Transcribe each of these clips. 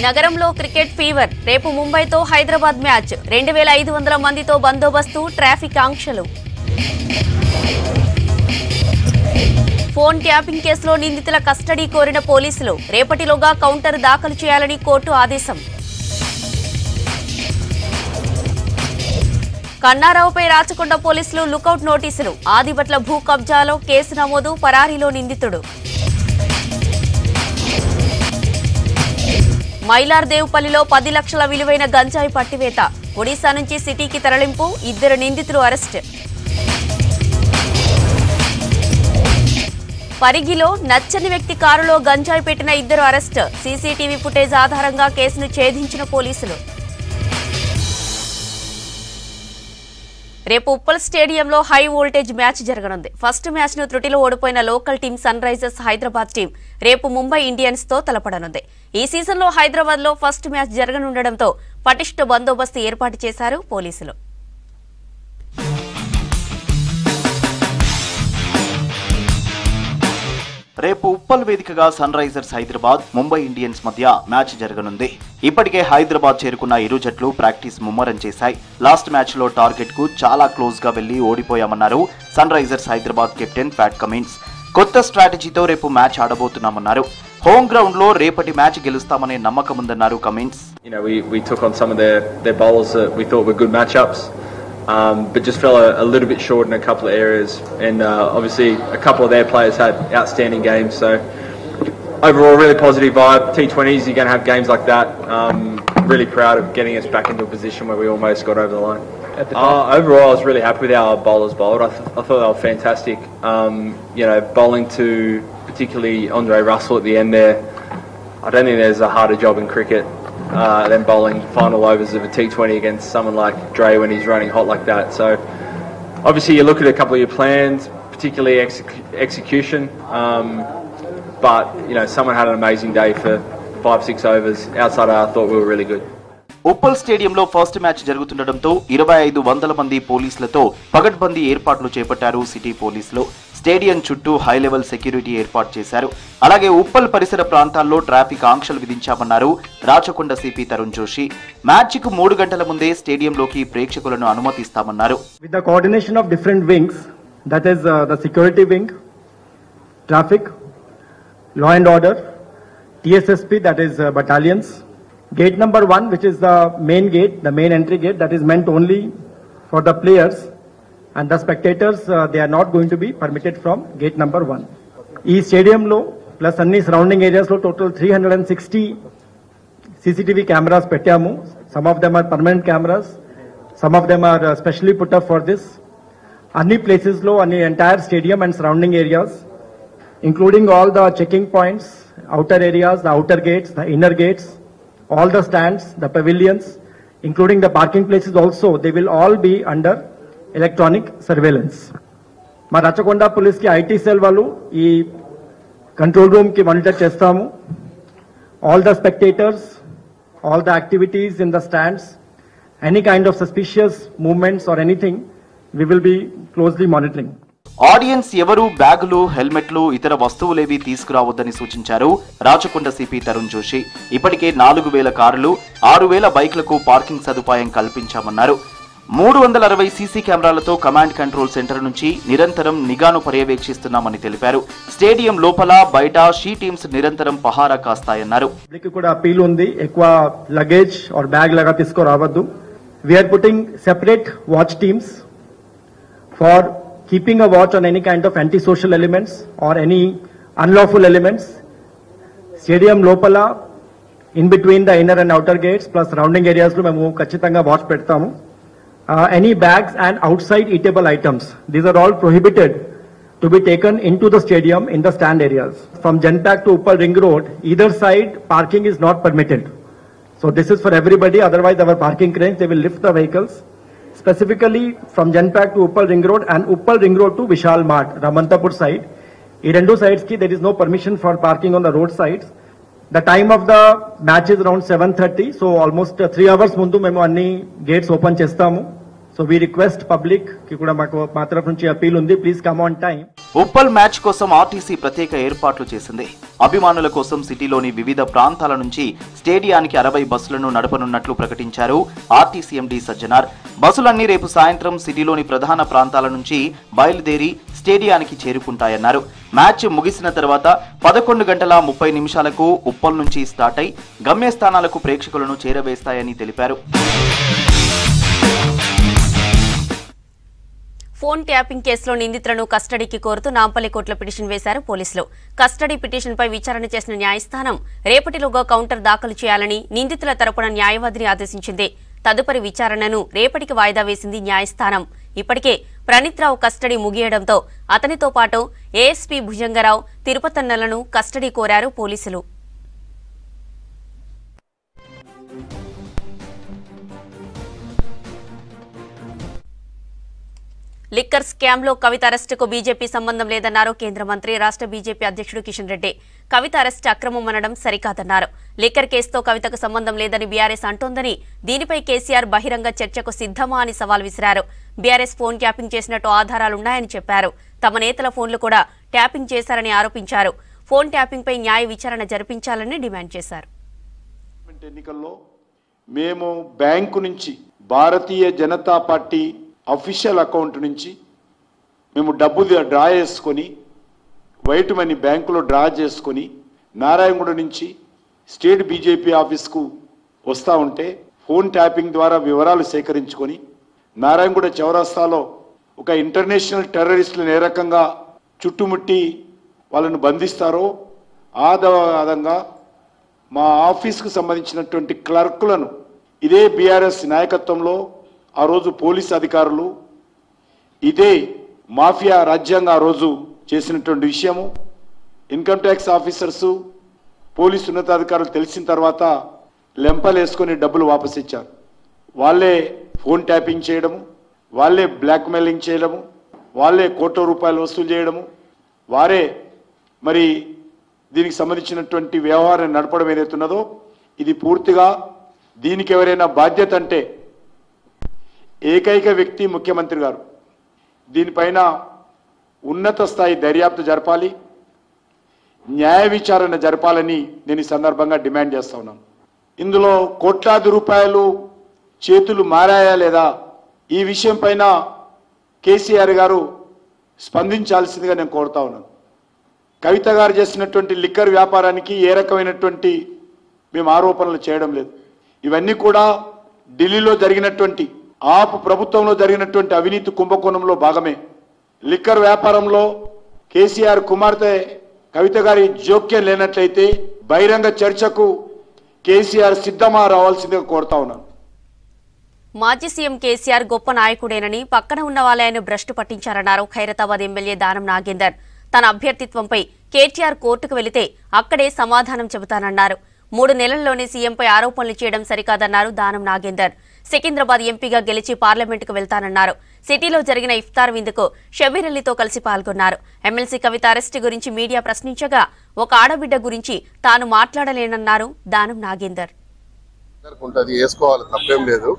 నగరంలో cricket fever. రేపు ముంబైతో Hyderabad match. 2500 మందితో బందోబస్తు, ట్రాఫిక్ ఆంక్షలు. ఫోన్ ట్యాపింగ్ కేసులో నిందితుల కస్టడీ కోరిన పోలీసులు. రేపటిలోగా కౌంటర్ దాఖలు చేయాలని కోర్టు ఆదేశం. కన్నారావుపై రాచకొండ పోలీసులు లుకౌట్ నోటీసులు. ఆదిబట్ల భూ కబ్జాలో కేసు నమోదు, పరారీలో నిందితుడు. మైలార్దేవుపల్లిలో 10 లక్షల విలువైన గంజాయి పట్టివేత. ఒడిశా నుంచి సిటీకి తరలింపు, 2 నిందితులు అరెస్ట్. పరిగిలో నచ్చని వ్యక్తి కారులో గంజాయి పెట్టిన 2 అరెస్ట్. సీసీటీవీ ఫుటేజ్ ఆధారంగా కేసును ఛేదించిన పోలీసులు. రేపు ఉప్పల్ స్టేడియంలో హై వోల్టేజ్ మ్యాచ్ జరగనుంది. ఫస్ట్ మ్యాచ్ ను త్రుటిలో ఓడిపోయిన local team Sunrisers Hyderabad team రేపు ముంబై ఇండియన్స్ తో తలపడనుంది. ఈ సీజన్లో హైదరాబాద్ లో ఫస్ట్ మ్యాచ్ జరగనుండటంతో పటిష్ట బందోబస్తు ఏర్పాటు చేశారు పోలీసులు. రేపు ఉప్పల్ వేదికగా Sunrisers Hyderabad, Mumbai Indians మధ్య మ్యాచ్ జరగనుంది. ఇప్పటికే హైదరాబాద్ చేరుకున్న ఇరు జట్లు ప్రాక్టీస్ ముమ్మరం చేశాయి. లాస్ట్ మ్యాచ్ లో టార్గెట్ కు చాలా క్లోజ్ గా వెళ్లి ఓడిపోయామన్నారు Sunrisers Hyderabad captain Pat Cummins. కొత్త స్ట్రాటజీతో రేపు మ్యాచ్ ఆడబోతున్నామన్నారు. హోమ్ గ్రౌండ్ లో రేపటి మ్యాచ్ గెలుస్తామనే నమ్మకం ఉందన్నారు Cummins. We took on some of their bowlers that we thought were good matchups. But just fell a little bit short in a couple of areas, and obviously a couple of their players had outstanding games. So overall, really positive vibe. T20s, you're going to have games like that. Really proud of getting us back into a position where we almost got over the line. Overall, I was really happy with how our bowlers bowled. I thought they were fantastic. Bowling to particularly Andre Russell at the end there. I don't think there's a harder job in cricket. Then bowling final overs of a T20 against someone like Dre when he's running hot like that. So obviously you look at a couple of your plans, particularly execution. But someone had an amazing day for 5-6 overs. Outside I thought we were really good. Uppal స్టేడియంలో first match జరుగుతుండటంతో 2500 మంది పోలీసులతో పగడ్బందీ ఏర్పాట్లు చేపట్టారు city పోలీసులు. Stadium చుట్టూ high level security ఏర్పాటు చేశారు. అలాగే ఉప్పల్ పరిసర ప్రాంతాల్లో ట్రాఫిక్ ఆంక్షలు విధించామన్నారు రాచకొండ సిపి తరుణ్ జోషి. మ్యాచ్ కు 3 గంటల ముందే స్టేడియంలోకి ప్రేక్షకులను అనుమతిస్తామన్నారు. With the coordination of different wings, that is the security wing, traffic, law and order, TSSP, that is battalions. Gate number 1, which is the main gate, the main entry gate, that is meant only for the players, and the spectators, they are not going to be permitted from gate number 1. Ee stadium lo plus anni surrounding areas lo total 360 CCTV cameras pettamu. Some of them are permanent cameras, some of them are specially put up for this. Anni places lo, anni entire stadium and surrounding areas, including all the checking points, outer areas, the outer gates, the inner gates, all the stands, the pavilions, including the parking places also, they will all be under electronic surveillance. మా Rachakonda police కి IT cell వాళ్ళు ఈ control room కి monitor చేస్తాము. All the spectators, all the activities in the stands, any kind of suspicious movements or anything, we will be closely monitoring. Audience ఎవరూ బ్యాగులు, హెల్మెట్లు, ఇతర వస్తువులేవి తీసుకురావద్దని సూచించారు రాచకొండ సిపి తరుణ్ జోషి. ఇప్పటికే 4000 కార్లు, 6000 బైక్లకు పార్కింగ్ సదుపాయం కల్పించామన్నారు. 360 సీసీ కెమెరాలతో కమాండ్ కంట్రోల్ సెంటర్ నుంచి నిరంతరం నిఘాను పర్యవేక్షిస్తున్నామని తెలిపారు. స్టేడియం లోపల, బయట షీ టీమ్స్ నిరంతరం పహారా కాస్తాయన్నారు. కూడా అపీల్ ఉంది, ఎక్కువ లగేజ్ ఆర్ బ్యాగ్ లాగా తీసుకురావద్దు. We're putting separate watch teams for keeping a watch on any kind of antisocial elements or any unlawful elements. Stadium lopala, in between the inner and outer gates plus surrounding areas lo memu kachitanga watch pedtamu. Any bags and outside eatable items, these are all prohibited to be taken into the stadium in the stand areas. From Genpact to Uppal Ring Road, either side parking is not permitted. So this is for everybody, otherwise our parking cranes, they will lift the vehicles. Specifically from Genpact to Uppal Ring Road and Uppal Ring Road to Vishal Mart, Ramantapur side. Ee rendu sides ki there is no permission for parking on the road sides. The time of the match is around 7:30, so almost 3 hours mundu memu anni gates open chestamu. So we request public ki kuda ma tarafu nunchi appeal undi, please come on time. Uppal match కోసం RTC ప్రత్యేక ఏర్పాట్లు చేసింది. అభిమానుల కోసం సిటీలోని వివిధ ప్రాంతాల నుంచి స్టేడియానికి 60 బస్సులను నడపనున్నట్లు ప్రకటించారు ఆర్టీసీ ఎండీ సజ్జనార్. బస్సులన్నీ రేపు సాయంత్రం సిటీలోని ప్రధాన ప్రాంతాల నుంచి బయలుదేరి స్టేడియానికి చేరుకుంటాయన్నారు. మ్యాచ్ ముగిసిన తర్వాత 11:30 ఉప్పల్ నుంచి స్టార్ట్ అయి గమ్యస్థానాలకు ప్రేక్షకులను చేరవేస్తాయని తెలిపారు. ఫోన్ ట్యాపింగ్ కేసులో నిందితులను కస్టడీకి కోరుతూ నాంపల్లి కోర్టులో పిటిషన్ వేశారు పోలీసులు. కస్టడీ పిటిషన్పై విచారణ చేసిన న్యాయస్థానం రేపటిలోగా కౌంటర్ దాఖలు చేయాలని నిందితుల తరపున న్యాయవాదిని ఆదేశించింది. తదుపరి విచారణను రేపటికి వాయిదా వేసింది న్యాయస్థానం. ఇప్పటికే ప్రణీత్రావు కస్టడీ ముగియడంతో అతనితో పాటు ఏఎస్పీ భుజంగరావు, తిరుపతన్నలను కస్టడీ కోరారు పోలీసులు. లిక్కర్ స్కామ్లో కవిత అరెస్టుకు బీజేపీ సంబంధం లేదన్నారు కేంద్ర మంత్రి, రాష్ట్ర బీజేపీ అధ్యక్షుడు కిషన్ రెడ్డి. కవిత అరెస్టు అక్రమం అనడం సరికాదన్నారు. లిక్కర్ కేసుతో కవితకు సంబంధం లేదని బీఆర్ఎస్ అంటోందని, దీనిపై కేసీఆర్ బహిరంగ చర్చకు సిద్ధమా అని సవాల్ విసిరారు. బీఆర్ఎస్ ఫోన్ ట్యాపింగ్ చేసినట్టు ఆధారాలున్నాయని చెప్పారు. తమ నేతల ఫోన్లు కూడా ట్యాపింగ్ చేశారని ఆరోపించారు. ఫోన్ ట్యాపింగ్ పై న్యాయ విచారణ జరిపించాలని డిమాండ్ చేశారు. ఎన్నికల్లో మేము బ్యాంకు నుంచి Bharatiya Janata party official account నుంచి మేము డబ్బు డ్రా చేసుకొని, వైట్ మనీ బ్యాంకులో డ్రా చేసుకొని నారాయణగూడ నుంచి స్టేట్ బీజేపీ ఆఫీస్కు వస్తూ ఉంటే ఫోన్ ట్యాపింగ్ ద్వారా వివరాలు సేకరించుకొని నారాయణగూడ చౌరస్తాలో ఒక ఇంటర్నేషనల్ టెర్రరిస్టులను ఏ రకంగా చుట్టుముట్టి వాళ్ళను బంధిస్తారో ఆధారంగా మా ఆఫీస్కు సంబంధించినటువంటి క్లర్కులను ఇదే బీఆర్ఎస్ నాయకత్వంలో ఆ రోజు పోలీస్ అధికారులు ఇదే మాఫియా రాజ్యాంగం ఆ రోజు చేసినటువంటి విషయము ఇన్కమ్ ట్యాక్స్ ఆఫీసర్సు పోలీసు ఉన్నతాధికారులు తెలిసిన తర్వాత లెంపలేసుకొని డబ్బులు వాపసు ఇచ్చారు. వాళ్ళే ఫోన్ ట్యాపింగ్ చేయడము, వాళ్ళే బ్లాక్మెయిలింగ్ చేయడము, వాళ్ళే కోట్ల రూపాయలు వసూలు చేయడము, వారే మరి దీనికి సంబంధించినటువంటి వ్యవహారం నడపడం ఏదైతున్నదో ఇది పూర్తిగా దీనికి ఎవరైనా బాధ్యత అంటే ఏకైక వ్యక్తి ముఖ్యమంత్రి గారు. దీనిపైన ఉన్నత స్థాయి దర్యాప్తు జరపాలి, న్యాయ విచారణ జరపాలని నేను ఈ సందర్భంగా డిమాండ్ చేస్తా ఉన్నాను. ఇందులో కోట్లాది రూపాయలు చేతులు మారాయా లేదా ఈ విషయం పైన కేసీఆర్ గారు స్పందించాల్సిందిగా నేను కోరుతా ఉన్నాను. కవిత గారు చేసినటువంటి లిక్కర్ వ్యాపారానికి ఏ రకమైనటువంటి మేము ఆరోపణలు చేయడం లేదు. ఇవన్నీ కూడా ఢిల్లీలో జరిగినటువంటి ఆప్ ప్రభుత్వంలో జరిగినటువంటి అవినీతి కుంభకోణంలో భాగమే. లిక్కర్ వ్యాపారంలో కేసీఆర్ కుమార్తె కవిత గారి జోక్యం లేనట్లయితే బహిరంగ చర్చకు కేసీఆర్ సిద్ధమా రావాల్సిందిగా కోరుతా ఉన్నాను. మాజీ సీఎం కేసీఆర్ గొప్ప నాయకుడేనని, పక్కన ఉన్న వాళ్ళని భ్రష్టు పట్టించారన్నారు ఖైరతాబాద్ ఎమ్మెల్యే దానం నాగేందర్. తన అభ్యర్థిత్వంపై కేటీఆర్ కోర్టుకు వెళితే అక్కడే సమాధానం చెబుతానన్నారు. 3 నెలల్లోనే సీఎంపై ఆరోపణలు చేయడం సరికాదన్నారు దానం నాగేందర్. సికింద్రాబాద్ ఎంపీగా గెలిచి పార్లమెంటుకు వెళ్తానన్నారు. సిటీలో జరిగిన ఇఫ్తార్ విందుకు షబీర్ అలీతో కలిసి పాల్గొన్నారు. ఎమ్మెల్సీ కవిత అరెస్టు గురించి మీడియా ప్రశ్నించగా ఒక ఆడబిడ్డ గురించి తాను మాట్లాడలేనన్నారు దానం నాగేందర్. వేసుకోవాలి, తప్పేం లేదు.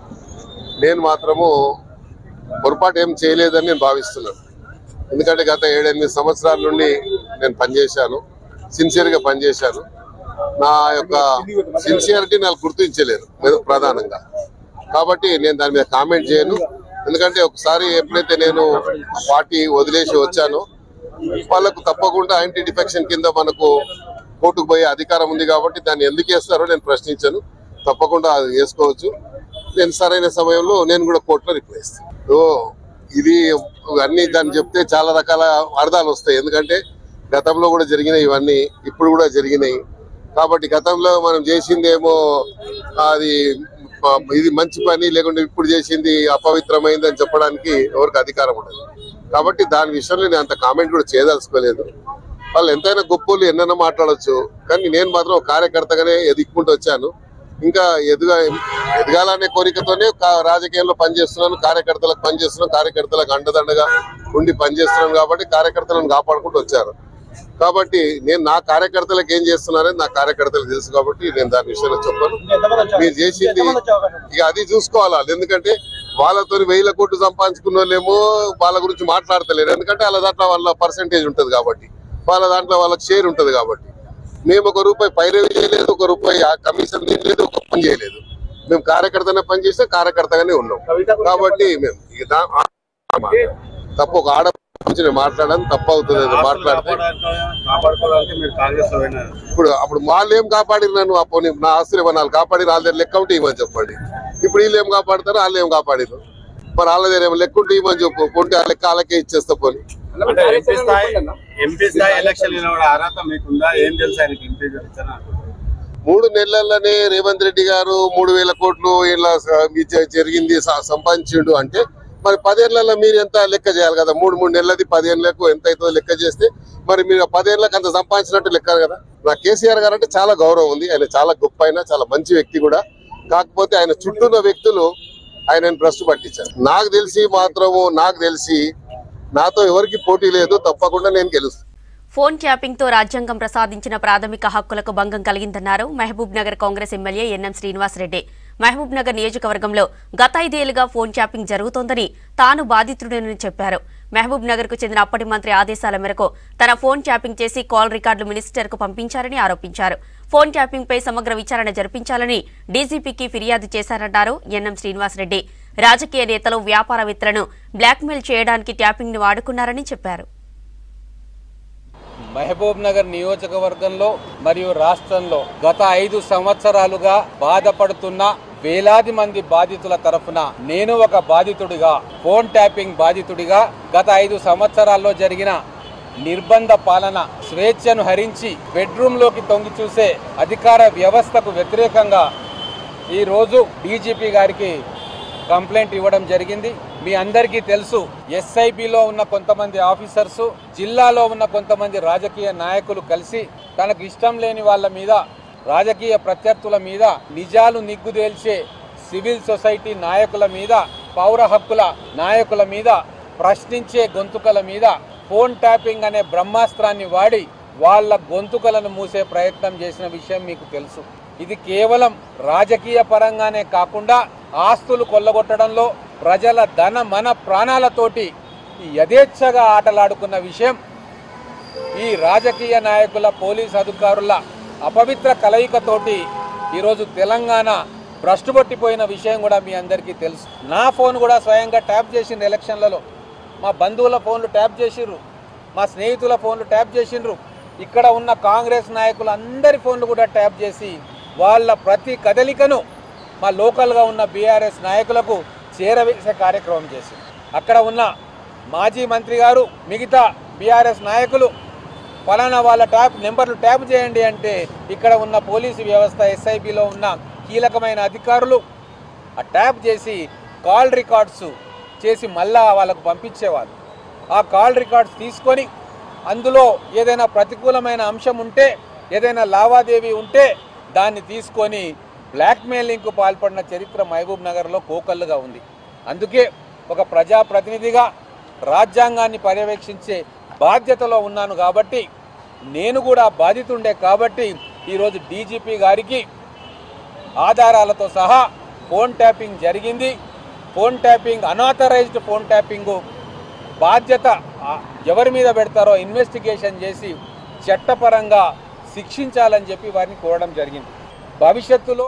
నేను మాత్రము పొరపాటు ఏం చేయలేదని నేను భావిస్తున్నాను. ఎందుకంటే గత 7-8 సంవత్సరాల నుండి నేను పనిచేశాను, సిన్సియర్గా పనిచేశాను. నా యొక్క సిన్సియారిటీ నాకు గుర్తించలేరు ప్రధానంగా. కాబట్టి నేను దాని మీద కామెంట్ చేయను. ఎందుకంటే ఒకసారి ఎప్పుడైతే నేను పార్టీ వదిలేసి వచ్చానో వాళ్ళకు తప్పకుండా యాంటీ డిఫెక్షన్ కింద మనకు కోర్టుకు పోయే అధికారం ఉంది. కాబట్టి దాన్ని ఎందుకు వేస్తారో నేను ప్రశ్నించాను. తప్పకుండా అది వేసుకోవచ్చు. నేను సరైన సమయంలో నేను కూడా కోర్టులో రిప్లై ఇస్తాను. ఇది అన్ని దాన్ని చెప్తే చాలా రకాల అర్థాలు వస్తాయి. ఎందుకంటే గతంలో కూడా జరిగినాయి, ఇవన్నీ ఇప్పుడు కూడా జరిగినాయి. కాబట్టి గతంలో మనం చేసిందేమో అది ఇది మంచి పని, లేకుంటే ఇప్పుడు చేసింది అపవిత్రమైంది అని చెప్పడానికి ఎవరికి అధికారం ఉండదు. కాబట్టి దాని విషయంలో నేను అంత కామెంట్ కూడా చేయదలుచుకోలేదు. వాళ్ళు ఎంతైనా గొప్పలు ఎన్నైనా మాట్లాడచ్చు, కానీ నేను మాత్రం కార్యకర్తగానే ఎదుక్కుంటూ వచ్చాను. ఇంకా ఎదగాలనే కోరికతోనే రాజకీయాల్లో పనిచేస్తున్నాను, కార్యకర్తలకు పనిచేస్తున్నాను, కార్యకర్తలకు అండదండగా ఉండి పనిచేస్తున్నాను. కాబట్టి కార్యకర్తలను కాపాడుకుంటూ వచ్చాను. కాబట్టి నేను నా కార్యకర్తలకు ఏం చేస్తున్నానని నా కార్యకర్తలకు తెలుసు. కాబట్టి నేను దాని విషయంలో చెప్పాను. మీరు చేసింది ఇక అది చూసుకోవాలి. ఎందుకంటే వాళ్ళతో 1000 కోట్లు సంపాదించుకున్న వాళ్ళేమో వాళ్ళ గురించి మాట్లాడతలేరు. ఎందుకంటే వాళ్ళ దాంట్లో వాళ్ళ పర్సెంటేజ్ ఉంటుంది కాబట్టి, వాళ్ళ దాంట్లో వాళ్ళకి షేర్ ఉంటుంది కాబట్టి. మేము 1 రూపాయి పైరవి చేయలేదు, 1 రూపాయి కమిషన్ చేయలేదు, 1 పని చేయలేదు. మేము కార్యకర్తనే పనిచేస్తే కార్యకర్తగానే ఉన్నాం కాబట్టి మేము తప్ప ఒక ఆడ గురించి మాట్లాడడం తప్పు అవుతుంది. మాట్లాడితే ఇప్పుడు అప్పుడు వాళ్ళు ఏం కాపాడిరు నన్ను, అప్పుడు నా ఆస్తులు ఏమన్నా కాపాడిరు, వాళ్ళ దగ్గర లెక్క ఉంటే ఇవ్వని చెప్పండి. ఇప్పుడు వీళ్ళు ఏం కాపాడతారు, వాళ్ళు ఏం కాపాడిరు, మరి వాళ్ళ దగ్గర ఏమో లెక్క ఉంటే ఇవ్వని చెప్పు, కొంటే ఆ లెక్క వాళ్ళకే ఇచ్చేస్తా పోనీ. ఎంపీ స్థాయి ఎలక్షన్ అర్హత మీకుందా? ఏం తెలుసు ఆయనకి ఎంపీ 3 నెలల్లోనే రేవంత్ రెడ్డి గారు 3000 కోట్లు ఇలా జరిగింది సంపాదించిండు అంటే మరి 10 ఏళ్లలో మీరు ఎంత లెక్క చేయాలి కదా. 3 నెలలది 10 ఏళ్ళకు ఎంత అవుతుందో లెక్క చేస్తే మరి మీరు 10 ఏళ్ళకి అంత సంపాదించినట్టు లెక్క కదా. నాకు కేసీఆర్ గారు అంటే చాలా గౌరవం ఉంది. ఆయన చాలా గొప్ప, ఆయన చాలా మంచి వ్యక్తి కూడా. కాకపోతే ఆయన చుట్టూ ఉన్న వ్యక్తులు ఆయనను భ్రష్టు పట్టించారు. నాకు తెలిసి నాతో ఎవరికి పోటీ లేదు, తప్పకుండా నేను గెలుస్తాను. ఫోన్ ట్యాపింగ్ తో రాజ్యాంగం ప్రసాదించిన ప్రాథమిక హక్కులకు భంగం కలిగిందన్నారు మహబూబ్ నగర్ కాంగ్రెస్ ఎమ్మెల్యే ఎన్ఎం శ్రీనివాసరెడ్డి. మహబూబ్ నగర్ నియోజకవర్గంలో గత 5 ఏళ్లుగా ఫోన్ ట్యాపింగ్ జరుగుతోందని తాను బాధితుడని చెప్పారు. మహబూబ్ నగర్ కు చెందిన అప్పటి మంత్రి ఆదేశాల మేరకు తన ఫోన్ ట్యాపింగ్ చేసి కాల్ రికార్డులు మినిస్టర్ కు పంపించారని ఆరోపించారు. ఫోన్ ట్యాపింగ్ పై సమగ్ర విచారణ జరిపించాలని డీజీపీకి ఫిర్యాదు చేశారన్నారు ఎన్ఎం శ్రీనివాసరెడ్డి. రాజకీయ నేతలు, వ్యాపారవేత్తలను బ్లాక్మెయిల్ చేయడానికి ట్యాపింగ్ ను వాడుకున్నారని చెప్పారు. మహబూబ్ నగర్ నియోజకవర్గంలో మరియు రాష్ట్రంలో గత 5 సంవత్సరాలుగా బాధపడుతున్న వేలాది మంది బాధితుల తరఫున నేను ఒక బాధితుడిగా, ఫోన్ ట్యాపింగ్ బాధితుడిగా గత 5 సంవత్సరాల్లో జరిగిన నిర్బంధ పాలన, స్వేచ్ఛను హరించి బెడ్రూమ్లోకి తొంగి చూసే అధికార వ్యవస్థకు వ్యతిరేకంగా ఈరోజు డీజీపీ గారికి కంప్లైంట్ ఇవ్వడం జరిగింది. మీ అందరికీ తెలుసు, ఎస్ఐబిలో ఉన్న కొంతమంది ఆఫీసర్స్, జిల్లాలో ఉన్న కొంతమంది రాజకీయ నాయకులు కలిసి తనకు ఇష్టం లేని వాళ్ళ మీద, రాజకీయ ప్రత్యర్థుల మీద, నిజాలు నిగ్గుదేల్చే సివిల్ సొసైటీ నాయకుల మీద, పౌర హక్కుల నాయకుల మీద, ప్రశ్నించే గొంతుకల మీద ఫోన్ ట్యాపింగ్ అనే బ్రహ్మాస్త్రాన్ని వాడి వాళ్ళ గొంతుకలను మూసే ప్రయత్నం చేసిన విషయం మీకు తెలుసు. ఇది కేవలం రాజకీయ పరంగానే కాకుండా ఆస్తులు కొల్లగొట్టడంలో, ప్రజల ధన మన ప్రాణాలతోటి యథేచ్ఛగా ఆటలాడుకున్న విషయం, ఈ రాజకీయ నాయకుల, పోలీస్ అధికారుల అపవిత్ర కలయికతోటి ఈరోజు తెలంగాణ భ్రష్టుపట్టిపోయిన విషయం కూడా మీ అందరికీ తెలుసు. నా ఫోన్ కూడా స్వయంగా ట్యాప్ చేసిండ్రు ఎలక్షన్లలో, మా బంధువుల ఫోన్లు ట్యాప్ చేసిండ్రు, మా స్నేహితుల ఫోన్లు ట్యాప్ చేసిండ్రు, ఇక్కడ ఉన్న కాంగ్రెస్ నాయకులు అందరి ఫోన్లు కూడా ట్యాప్ చేసి వాళ్ళ ప్రతి కదలికను మా లోకల్గా ఉన్న బీఆర్ఎస్ నాయకులకు చేరవేసే కార్యక్రమం చేసి, అక్కడ ఉన్న మాజీ మంత్రి గారు, మిగతా బీఆర్ఎస్ నాయకులు ఫలానా వాళ్ళ నెంబర్లు ట్యాప్ చేయండి అంటే ఇక్కడ ఉన్న పోలీసు వ్యవస్థ, ఎస్ఐబిలో ఉన్న కీలకమైన అధికారులు ఆ ట్యాప్ చేసి కాల్ రికార్డ్స్ చేసి మళ్ళా వాళ్ళకు పంపించేవాళ్ళు. ఆ కాల్ రికార్డ్స్ తీసుకొని అందులో ఏదైనా ప్రతికూలమైన అంశం ఉంటే, ఏదైనా లావాదేవీ ఉంటే దాన్ని తీసుకొని బ్లాక్మెయిలింగ్కు పాల్పడిన చరిత్ర మహబూబ్ నగర్లో కోకల్లుగా ఉంది. అందుకే ఒక ప్రజాప్రతినిధిగా రాజ్యాంగాన్ని పర్యవేక్షించే బాధ్యతలో ఉన్నాను కాబట్టి, నేను కూడా బాధితుండే కాబట్టి ఈరోజు డీజీపీ గారికి ఆధారాలతో సహా ఫోన్ ట్యాపింగ్ జరిగింది, phone tapping, unauthorised phone tapping బాధ్యత ఎవరి మీద పెడతారో ఇన్వెస్టిగేషన్ చేసి చట్టపరంగా శిక్షించాలని చెప్పి వారిని కోరడం జరిగింది. భవిష్యత్తులో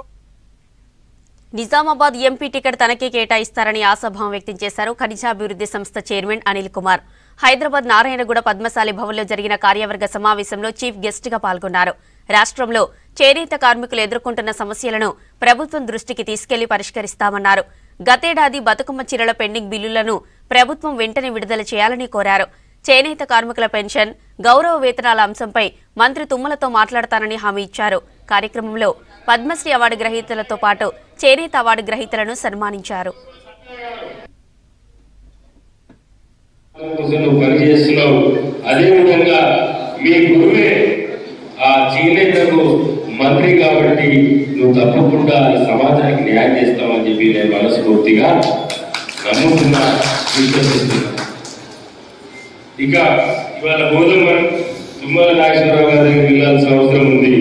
నిజామాబాద్ ఎంపీ టికెట్ తనకే కేటాయిస్తారని ఆశాభావం వ్యక్తం చేశారు ఖనిజాభివృద్ధి సంస్థ చైర్మన్ అనిల్ కుమార్. హైదరాబాద్ నారాయణగూడ పద్మశాలి భవన్లో జరిగిన కార్యవర్గ సమావేశంలో చీఫ్ గెస్ట్ గా పాల్గొన్నారు. రాష్ట్రంలో చేనేత కార్మికులు ఎదుర్కొంటున్న సమస్యలను ప్రభుత్వం దృష్టికి తీసుకెళ్లి పరిష్కరిస్తామన్నారు. గతేడాది బతుకమ్మ చీరల పెండింగ్ బిల్లులను ప్రభుత్వం వెంటనే విడుదల చేయాలని కోరారు. చేనేత కార్మికుల పెన్షన్, గౌరవ వేతనాల అంశంపై మంత్రి తుమ్మలతో మాట్లాడతానని హామీ ఇచ్చారు. కార్యక్రమంలో పద్మశ్రీ అవార్డు గ్రహీతలతో పాటు చేనేత అవార్డు గ్రహీతలను సన్మానించారు. అదేవిధంగా మీ గురువే ఆ చేనేతకు మంత్రి కాబట్టి నువ్వు తప్పకుండా సమాజానికి న్యాయం చేస్తావని చెప్పి నేను మనస్ఫూర్తిగా నమ్ముతున్నా, విశ్వసిస్తున్నా. ఇక ఇవాళ గోధుమ తుమ్మల నాగేశ్వరరావు గారి దగ్గర వెళ్ళాల్సిన అవసరం ఉంది.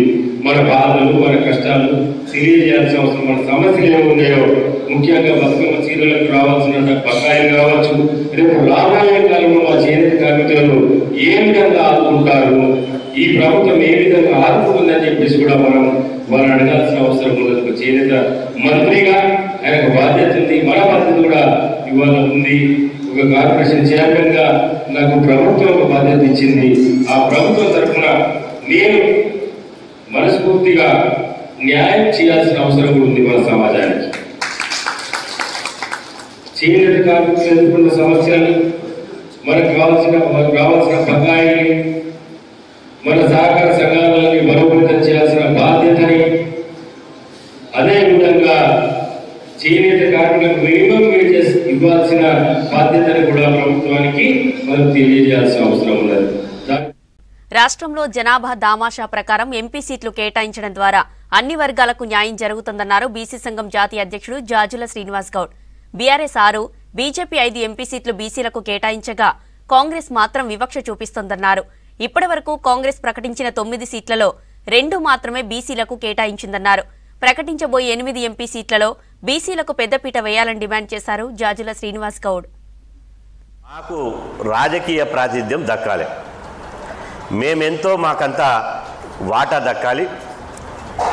మన బాధలు, మన కష్టాలు తెలియజేయాల్సిన అవసరం, మన సమస్యలు ఏమున్నాయో ముఖ్యంగా బతుకమ్మ చీరలకు రావాల్సిన బకాయిలు కావచ్చు, రేపు రాబోయే కాలంలో మా చేనేత కార్మికులను ఏ విధంగా ఆదుకుంటారు, ఈ ప్రభుత్వం ఏ విధంగా ఆదుకుంటుందని చెప్పేసి కూడా మనం వారిని అడగాల్సిన అవసరం ఉన్నది. చేనేత మంత్రిగా ఆయనకు బాధ్యత ఉంది, మన బాధ్యత కూడా ఇవాళ ఉంది. ఒక కార్పొరేషన్ చైర్మన్ గా నాకు ప్రభుత్వం ఒక బాధ్యత ఇచ్చింది. ఆ ప్రభుత్వం తరఫున నేను మనస్ఫూర్తిగా న్యాయం చేయాల్సిన అవసరం కూడా ఉంది మన సమాజానికి. చేనేత కార్మికులు ఎదుర్కొన్న సమస్యలు, మనకు రావాల్సిన బకాయిని, మన సహకార సంఘాలని బలోపేతం చేయాల్సిన బాధ్యతని, అదేవిధంగా చేనేత కార్మికులకు మినిమం వేజెస్ ఇవ్వాల్సిన బాధ్యతని కూడా ప్రభుత్వానికి మనం తెలియజేయాల్సిన అవసరం ఉన్నది. రాష్ట్రంలో జనాభా దామాషా ప్రకారం ఎంపీ సీట్లు కేటాయించడం ద్వారా అన్ని వర్గాలకు న్యాయం జరుగుతుందన్నారు బీసీ సంఘం జాతీయ అధ్యక్షుడు Jajula Srinivas Goud. BRS 6, BJP 5 MP సీట్లు బీసీలకు కేటాయించగా కాంగ్రెస్ మాత్రం వివక్ష చూపిస్తోందన్నారు. ఇప్పటి వరకు కాంగ్రెస్ ప్రకటించిన 9 సీట్లలో 2 మాత్రమే బీసీలకు కేటాయించిందన్నారు. ప్రకటించబోయే 8 ఎంపీ సీట్లలో బీసీలకు పెద్దపీట వేయాలని డిమాండ్ చేశారు జాజుల శ్రీనివాస్ గౌడ్. మాకు రాజకీయ ప్రాతినిధ్యం దక్కాలి, మేమెంతో మాకంతా వాటా దక్కాలి,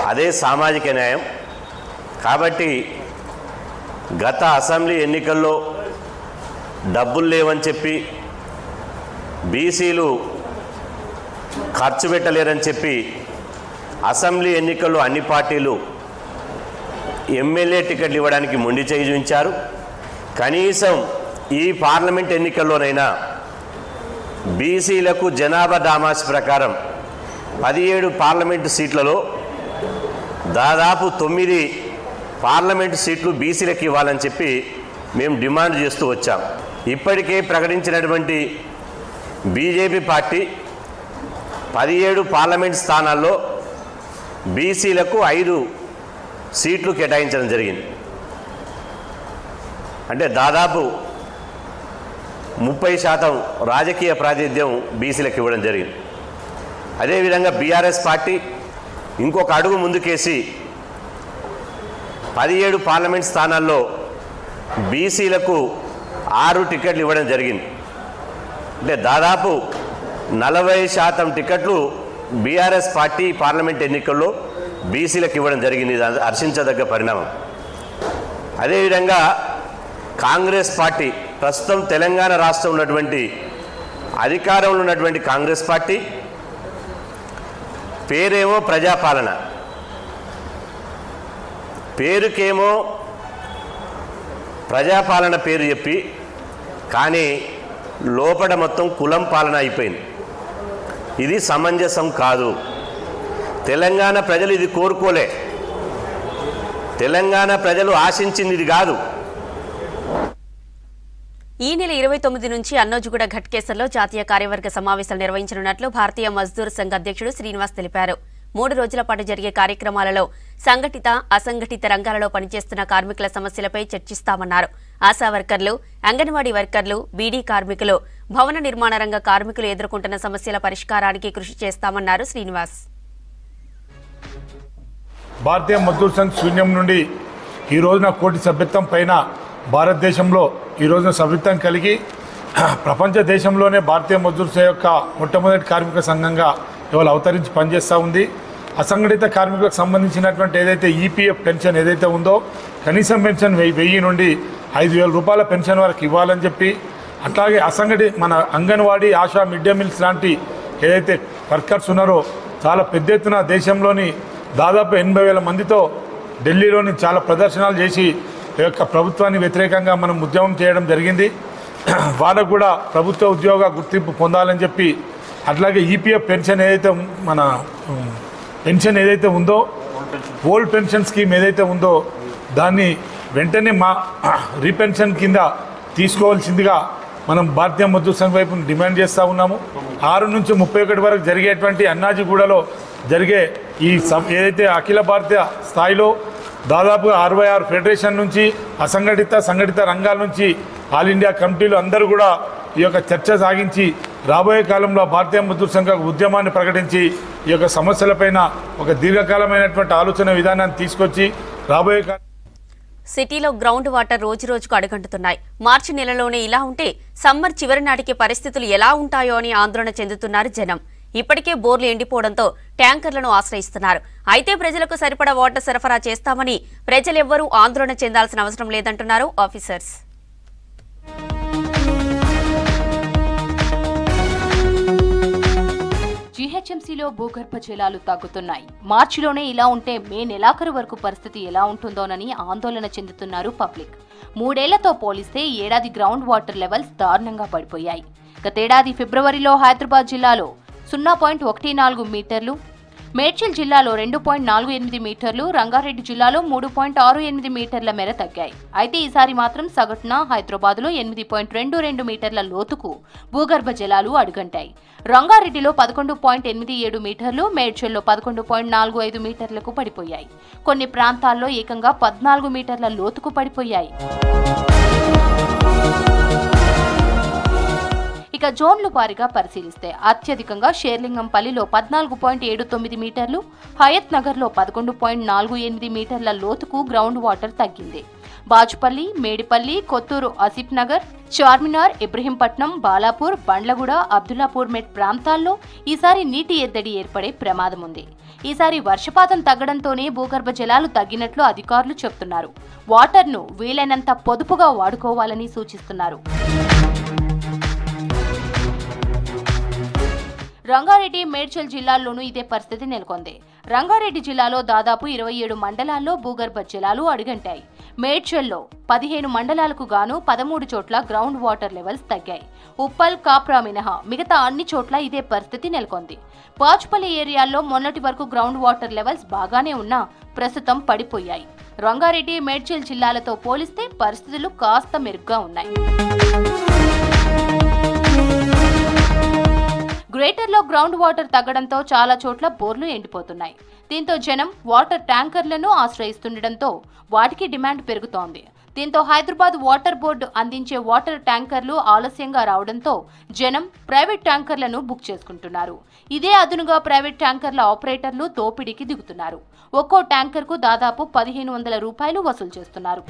అదే సామాజిక న్యాయం. కాబట్టి గత అసెంబ్లీ ఎన్నికల్లో డబ్బులు లేవని చెప్పి, బీసీలు ఖర్చు పెట్టలేరని చెప్పి అసెంబ్లీ ఎన్నికల్లో అన్ని పార్టీలు ఎమ్మెల్యే టికెట్లు ఇవ్వడానికి మొండి చేయి చూపించారు. కనీసం ఈ పార్లమెంట్ ఎన్నికల్లోనైనా బీసీలకు జనాభా దామాషా ప్రకారం 17 పార్లమెంటు సీట్లలో దాదాపు 9 పార్లమెంటు సీట్లు బీసీలకు ఇవ్వాలని చెప్పి మేము డిమాండ్ చేస్తూ వచ్చాం. ఇప్పటికే ప్రకటించినటువంటి బీజేపీ పార్టీ 17 పార్లమెంట్ స్థానాల్లో బీసీలకు 5 సీట్లు కేటాయించడం జరిగింది. అంటే దాదాపు 30% రాజకీయ ప్రాతినిధ్యం బీసీలకు ఇవ్వడం జరిగింది. అదేవిధంగా బీఆర్ఎస్ పార్టీ ఇంకొక అడుగు ముందుకేసి 17 పార్లమెంట్ స్థానాల్లో బీసీలకు 6 టికెట్లు ఇవ్వడం జరిగింది. అంటే దాదాపు 40% టికెట్లు బీఆర్ఎస్ పార్టీ పార్లమెంట్ ఎన్నికల్లో బీసీలకు ఇవ్వడం జరిగింది. ఇది హర్షించదగ్గ పరిణామం. అదేవిధంగా కాంగ్రెస్ పార్టీ ప్రస్తుతం తెలంగాణ రాష్ట్రం ఉన్నటువంటి అధికారంలో ఉన్నటువంటి కాంగ్రెస్ పార్టీ పేరేమో ప్రజాపాలన, పేరుకేమో ప్రజాపాలన పేరు చెప్పి, కానీ లోపల మొత్తం కులం పాలన అయిపోయింది. ఇది సమంజసం కాదు. తెలంగాణ ప్రజలు ఇది కోరుకోలే, తెలంగాణ ప్రజలు ఆశించింది ఇది కాదు. ఈ నెల 29 నుంచి అన్నోజుగూడ ఘట్కేసర్లో జాతీయ కార్యవర్గ సమావేశాలు నిర్వహించనున్నట్లు భారతీయ మజ్దూర్ సంఘ్ అధ్యక్షుడు శ్రీనివాస్ తెలిపారు. 3 రోజుల పాటు జరిగే కార్యక్రమాలలో సంఘటిత, అసంఘటిత రంగాలలో పనిచేస్తున్న కార్మికుల సమస్యలపై చర్చిస్తామన్నారు. ఆశా వర్కర్లు, అంగన్వాడీ వర్కర్లు, బీడీ కార్మికులు, భవన నిర్మాణ రంగ కార్మికులు ఎదుర్కొంటున్న సమస్యల పరిష్కారానికి కృషి చేస్తామన్నారు శ్రీనివాస్. భారతీయ మజ్దూర్ సంఘ్ శూన్యం నుండి ఈ రోజున కోటి సభ్యత్వం పైన భారతదేశంలో ఈ రోజున సభ్యత్వం కలిగి ప్రపంచ దేశంలోనే భారతీయ మజ్దూర్ సంఘ్ యొక్క మొట్టమొదటి కార్మిక సంఘంగా ఇవాళ అవతరించి పనిచేస్తూ ఉంది. అసంఘటిత కార్మికులకు సంబంధించినటువంటి ఏదైతే ఈపీఎఫ్ పెన్షన్ ఏదైతే ఉందో, కనీసం పెన్షన్ 1000 నుండి 5000 రూపాయల పెన్షన్ వరకు ఇవ్వాలని చెప్పి, అట్లాగే మన anganwadi, ASHA, mid day meals లాంటి ఏదైతే వర్కర్స్ ఉన్నారో చాలా పెద్ద ఎత్తున దేశంలోని దాదాపు 80,000 మందితో ఢిల్లీలోని చాలా ప్రదర్శనలు చేసి ఈ యొక్క ప్రభుత్వాన్ని వ్యతిరేకంగా మనం ఉద్యమం చేయడం జరిగింది. వాళ్ళకు కూడా ప్రభుత్వ ఉద్యోగ గుర్తింపు పొందాలని చెప్పి, అట్లాగే ఈపీఎఫ్ పెన్షన్ ఏదైతే మన పెన్షన్ ఏదైతే ఉందో, ఓల్డ్ పెన్షన్ స్కీమ్ ఏదైతే ఉందో దాన్ని వెంటనే రీపెన్షన్ కింద తీసుకోవాల్సిందిగా మనం భారతీయ మజ్దూర్ సంఘ్ వైపు డిమాండ్ చేస్తూ ఉన్నాము. 6 నుంచి 31 వరకు జరిగేటువంటి అన్నాజీగూడలో జరిగే ఈ ఏదైతే అఖిల భారతీయ స్థాయిలో దాదాపుగా 66 ఫెడరేషన్ నుంచి, అసంఘటిత, సంఘటిత రంగాల నుంచి ఆల్ ఇండియా కమిటీలు అందరూ కూడా ఈ యొక్క చర్చ సాగించి రాబోయే కాలంలో భారతీయ మజ్దూర్ సంఘ ఉద్యమాన్ని ప్రకటించి ఈ యొక్క సమస్యలపైన ఒక దీర్ఘకాలమైనటువంటి ఆలోచన విధానాన్ని తీసుకొచ్చి రాబోయే సిటీలో గ్రౌండ్ వాటర్ రోజురోజుకు అడుగంటుతున్నాయి. మార్చి నెలలోనే ఇలా ఉంటే సమ్మర్ చివరి నాటికి పరిస్థితులు ఎలా ఉంటాయో అని ఆందోళన చెందుతున్నారు జనం. ఇప్పటికే బోర్లు ఎండిపోవడంతో ట్యాంకర్లను ఆశ్రయిస్తున్నారు. అయితే ప్రజలకు సరిపడా వాటర్ సరఫరా చేస్తామని ప్రజలెవ్వరూ ఆందోళన చెందాల్సిన అవసరం లేదంటున్నారు ఆఫీసర్స్. జీహెచ్ఎంసీలో భూగర్భ జలాలు తగ్గుతున్నాయి. మార్చిలోనే ఇలా ఉంటే మే నెలాఖరు వరకు పరిస్థితి ఎలా ఉంటుందోనని ఆందోళన చెందుతున్నారు పబ్లిక్. 3 ఏళ్లతో పోలిస్తే ఏడాది గ్రౌండ్ వాటర్ లెవెల్స్ దారుణంగా పడిపోయాయి. గతేడాది ఫిబ్రవరిలో హైదరాబాద్ జిల్లాలో 0.14 మీటర్లు, మేడ్చల్ జిల్లాలో 2.48 మీటర్లు, రంగారెడ్డి జిల్లాలో 3.68 మీటర్ల మేర తగ్గాయి. అయితే ఈసారి మాత్రం సగటున హైదరాబాద్లో 8.22 మీటర్ల లోతుకు భూగర్భ జలాలు అడుగంటాయి. రంగారెడ్డిలో 11.87 మీటర్లు, మేడ్చల్లో 11.45 మీటర్లకు పడిపోయాయి. కొన్ని ప్రాంతాల్లో ఏకంగా 14 మీటర్ల లోతుకు పడిపోయాయి. ఇక జోన్లు వారీగా పరిశీలిస్తే అత్యధికంగా షేర్లింగంపల్లిలో 14.79 మీటర్లు, హయత్ నగర్లో 11.48 మీటర్ల లోతుకు గ్రౌండ్ వాటర్ తగ్గింది. బాచుపల్లి, మేడిపల్లి, కొత్తూరు ఆసిఫ్ నగర్, చార్మినార్, ఇబ్రహీంపట్నం, బాలాపూర్, బండ్లగూడ, అబ్దుల్లాపూర్ మెట్ ప్రాంతాల్లో ఈసారి నీటి ఎద్దడి ఏర్పడే ప్రమాదం ఉంది. ఈసారి వర్షపాతం తగ్గడంతోనే భూగర్భ జలాలు తగ్గినట్లు అధికారులు చెబుతున్నారు. వాటర్ను వీలైనంత పొదుపుగా వాడుకోవాలని సూచిస్తున్నారు. రంగారెడ్డి, మేడ్చల్ జిల్లాల్లోనూ ఇదే పరిస్థితి నెలకొంది. రంగారెడ్డి జిల్లాలో దాదాపు 27 మండలాల్లో భూగర్భ జలాలు అడుగంటాయి. మేడ్చల్లో 15 మండలాలకు గాను 13 చోట్ల గ్రౌండ్ వాటర్ లెవెల్స్ తగ్గాయి. ఉప్పల్, కాప్రా మినహా మిగతా అన్ని చోట్ల ఇదే పరిస్థితి నెలకొంది. బాచుపల్లి ఏరియాల్లో మొన్నటి వరకు గ్రౌండ్ వాటర్ లెవెల్స్ బాగానే ఉన్నా ప్రస్తుతం పడిపోయాయి. రంగారెడ్డి, మేడ్చల్ జిల్లాలతో పోలిస్తే పరిస్థితులు కాస్త మెరుగ్గా ఉన్నాయి. గ్రేటర్లో గ్రౌండ్ వాటర్ తగ్గడంతో చాలా చోట్ల బోర్లు ఎండిపోతున్నాయి. దీంతో జనం వాటర్ ట్యాంకర్లను ఆశ్రయిస్తుండటంతో వాటికి డిమాండ్ పెరుగుతోంది. దీంతో హైదరాబాద్ వాటర్ బోర్డు అందించే వాటర్ ట్యాంకర్లు ఆలస్యంగా రావడంతో జనం ప్రైవేట్ ట్యాంకర్లను బుక్ చేసుకుంటున్నారు. ఇదే అదునుగా ప్రైవేట్ ట్యాంకర్ల ఆపరేటర్లు దోపిడీకి దిగుతున్నారు. ఒక్కో ట్యాంకర్కు దాదాపు 1500 రూపాయలు వసూలు చేస్తున్నారు.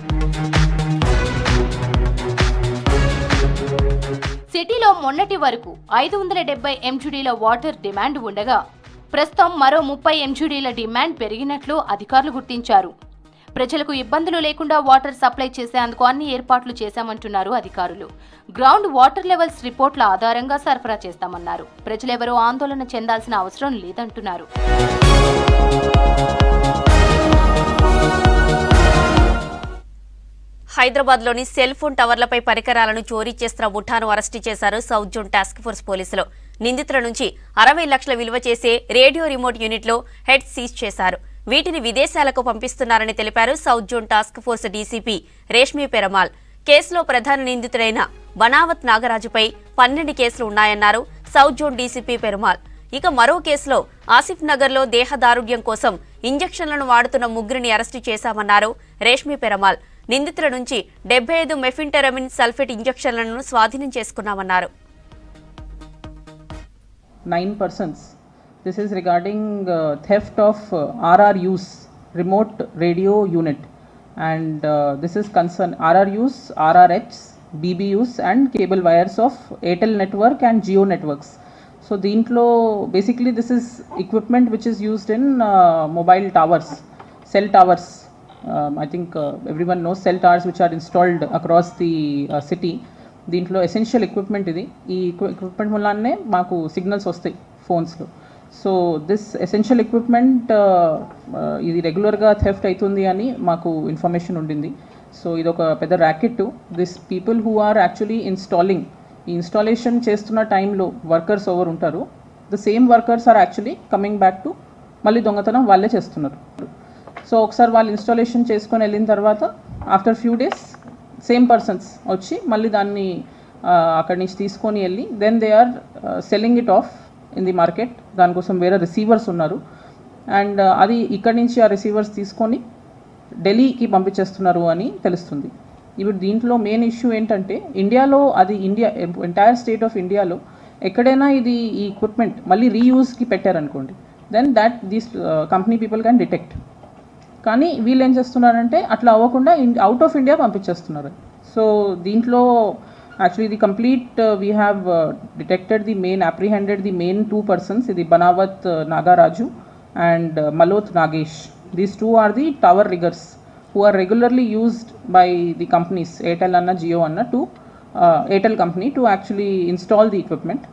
సిటీలో మొన్నటి వరకు 570 MGDల వాటర్ డిమాండ్ ఉండగా ప్రస్తుతం మరో 30 MGDల డిమాండ్ పెరిగినట్లు అధికారులు గుర్తించారు. ప్రజలకు ఇబ్బందులు లేకుండా వాటర్ సప్లై చేసేందుకు అన్ని ఏర్పాట్లు చేశామంటున్నారు అధికారులు. గ్రౌండ్ వాటర్ లెవెల్స్ రిపోర్ట్ల ఆధారంగా సరఫరా చేస్తామన్నారు. ప్రజలెవరూ ఆందోళన చెందాల్సిన అవసరం లేదంటున్నారు. హైదరాబాద్లోని సెల్ ఫోన్ టవర్లపై పరికరాలను చోరీ చేస్తున్న ముఠాను అరెస్టు చేశారు సౌత్ జోన్ టాస్క్ ఫోర్స్ పోలీసులు. నిందితుల నుంచి 60 లక్షల విలువ చేసే రేడియో రిమోట్ యూనిట్లో హెడ్ సీజ్ చేశారు. వీటిని విదేశాలకు పంపిస్తున్నారని తెలిపారు south zone task force DCP Rashmi Perumal. కేసులో ప్రధాన నిందితుడైన బనావత్ నాగరాజుపై 12 కేసులు ఉన్నాయన్నారు సౌత్ జోన్ డీసీపీ పెరమాల్. ఇక మరో కేసులో ఆసిఫ్ నగర్లో దేహదారుఢ్యం కోసం ఇంజెక్షన్లను వాడుతున్న 3 అరెస్టు చేశామన్నారు రేష్మి పెరమాల్. నిందితుల నుంచి 75 మెఫింటెరమిన్ సల్ఫేట్ ఇంజెక్షన్లను స్వాధీనం చేసుకున్నామన్నారు. 9 persons. This is regarding theft of RRUs, remote radio unit, and this is concern RRUs, RRHs, BBUs and cable wires of Airtel network and Jio networks. So deentlo basically this is equipment which is used in mobile towers, cell towers. I think everyone knows cell towers which are installed across the city. దీంట్లో essential equipment ఇది. ఈ equipment వల్లనే మాకు signals వస్తాయి ఫోన్స్లో. So this essential equipment ఇది రెగ్యులర్గా theft అవుతుంది అని మాకు ఇన్ఫర్మేషన్ ఉండింది. సో ఇది ఒక పెద్ద racket. This people who are actually installing, ఈ ఇన్స్టాలేషన్ చేస్తున్న టైంలో వర్కర్స్ ఎవరు ఉంటారు, the same workers are actually coming back to మళ్ళీ దొంగతనం వాళ్ళే చేస్తున్నారు. సో ఒకసారి వాళ్ళు ఇన్స్టాలేషన్ చేసుకొని వెళ్ళిన తర్వాత after few days same persons వచ్చి మళ్ళీ దాన్ని అక్కడి నుంచి తీసుకొని వెళ్ళి then they are selling it off in the market. దానికోసం వేరే రిసీవర్స్ ఉన్నారు అండ్ అది ఇక్కడి నుంచి ఆ రిసీవర్స్ తీసుకొని ఢిల్లీకి పంపించేస్తున్నారు అని తెలుస్తుంది. ఇప్పుడు దీంట్లో మెయిన్ ఇష్యూ ఏంటంటే ఇండియాలో అది ఎంటైర్ స్టేట్ ఆఫ్ ఇండియాలో ఎక్కడైనా ఇది ఈ ఎక్విప్మెంట్ మళ్ళీ రీయూజ్కి పెట్టారనుకోండి, then these company people can detect. కానీ వీళ్ళు ఏం చేస్తున్నారంటే అట్లా అవ్వకుండా అవుట్ ఆఫ్ ఇండియా పంపించేస్తున్నారు. సో దీంట్లో actually the complete we have detected the main apprehended the main 2 persons, the Banawat Nagaraju and Maloth Nagesh. These two are the tower riggers who are regularly used by the companies Airtel anna Jio anna to Airtel company to actually install the equipment.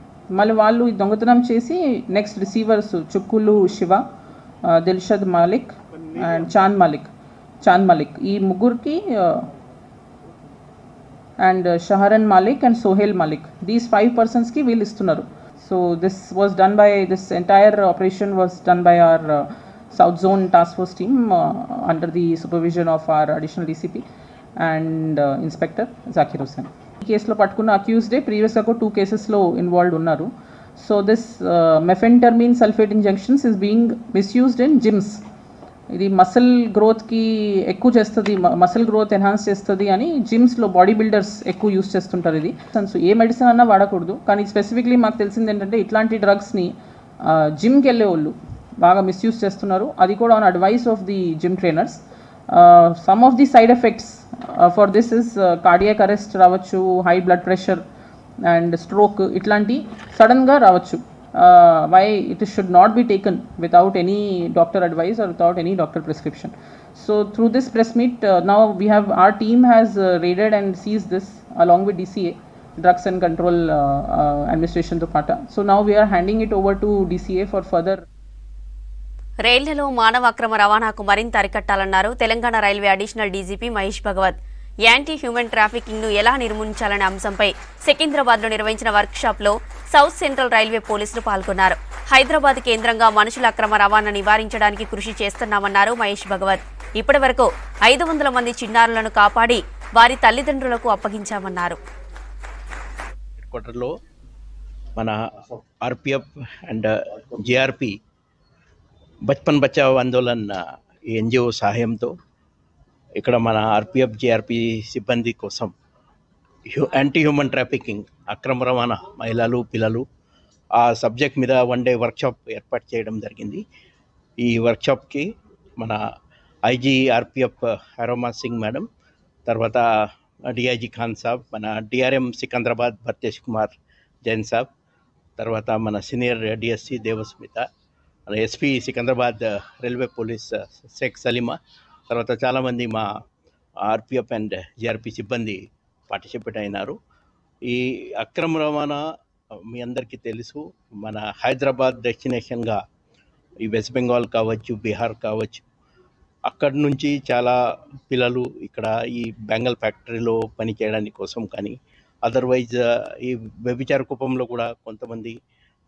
మళ్ళీ వాళ్ళు దొంగతనం చేసి next receivers చుక్కులు Shiva, Dilshad Malik and Chand Malik ఈ ముగ్గురికి and Shaharan Malik and Sohail Malik, these 5 persons ki will istunaru. So this was done by, this entire operation was done by our South Zone Task Force team under the supervision of our additional DCP and Inspector Zakir Hussain. Ee case lo pattukunna accused previous ga 2 cases lo involved unnaru. So this mephentermine sulfate injections is being misused in gyms. ఇది muscle గ్రోత్కి ఎక్కువ చేస్తుంది, muscle growth enhance చేస్తుంది అని జిమ్స్లో body builders ఎక్కువ use చేస్తుంటారు. ఇది ఏ medicine అన్నా వాడకూడదు, కానీ స్పెసిఫిక్లీ మాకు తెలిసింది ఏంటంటే ఇట్లాంటి డ్రగ్స్ని జిమ్కి వెళ్ళే వాళ్ళు బాగా మిస్యూజ్ చేస్తున్నారు. అది కూడా on advice of the gym trainers. Some of the side effects for this is cardiac arrest రావచ్చు, high blood pressure and stroke ఇట్లాంటి సడన్గా రావచ్చు. Why it should not be taken without any doctor advice or without any doctor prescription. So through this press meet now we have, our team has raided and seized this along with DCA, Drugs and Control Administration Dupata. So now we are handing it over to DCA for further. రైళ్లలో మానవ అక్రమ రవాణాకు మరింత అరికట్టాలన్నారు Telangana railway additional DGP Mahesh Bhagwat. Anti human trafficking ను ఎలా నిర్మూలించాలనే అంశంపై సికింద్రాబాద్ లో నిర్వహించిన వర్క్ షాప్ లో సౌత్ సెంట్రల్ రైల్వే పోలీసులు పాల్గొన్నారు. హైదరాబాద్ కేంద్రంగా మనుషుల అక్రమ రవాణా నివారించడానికి కృషి చేస్తున్నామన్నారు మహేష్ భగవత్. ఇప్పటి వరకు 500 మంది చిన్నారులను కాపాడి వారి తల్లిదండ్రులకు అప్పగించామన్నారు. క్వార్టర్లో మన RPF and GRP Bachpan Bachao Andolan NGO సహాయంతో ఇక్కడ మన ఆర్పిఎఫ్ జిఆర్పి సిబ్బంది కోసం యాంటీ హ్యూమన్ ట్రాఫికింగ్, అక్రమ రవాణా, మహిళలు పిల్లలు ఆ సబ్జెక్ట్ మీద 1 డే వర్క్షాప్ ఏర్పాటు చేయడం జరిగింది. ఈ వర్క్షాప్కి మన IG RPF Aroma Singh madam, తర్వాత డిఐజీ ఖాన్ సాబ్, మన డిఆర్ఎం సికింద్రాబాద్ భర్తేష్ కుమార్ జైన్ సాబ్, తర్వాత మన సీనియర్ డిఎస్సి దేవస్మిత, మన SP Secunderabad railway police Sheikh Saleema, తర్వాత చాలామంది మా ఆర్పిఎఫ్ అండ్ జిఆర్పి సిబ్బంది పార్టిసిపేట్ అయినారు. ఈ అక్రమ రవాణా మీ అందరికీ తెలుసు, మన హైదరాబాద్ డెస్టినేషన్గా ఈ వెస్ట్ బెంగాల్ కావచ్చు, బీహార్ కావచ్చు, అక్కడి నుంచి చాలా పిల్లలు ఇక్కడ ఈ బ్యాంగల్ ఫ్యాక్టరీలో పని చేయడానికి కోసం, కానీ అదర్వైజ్ ఈ వ్యభిచార కూపంలో కూడా కొంతమంది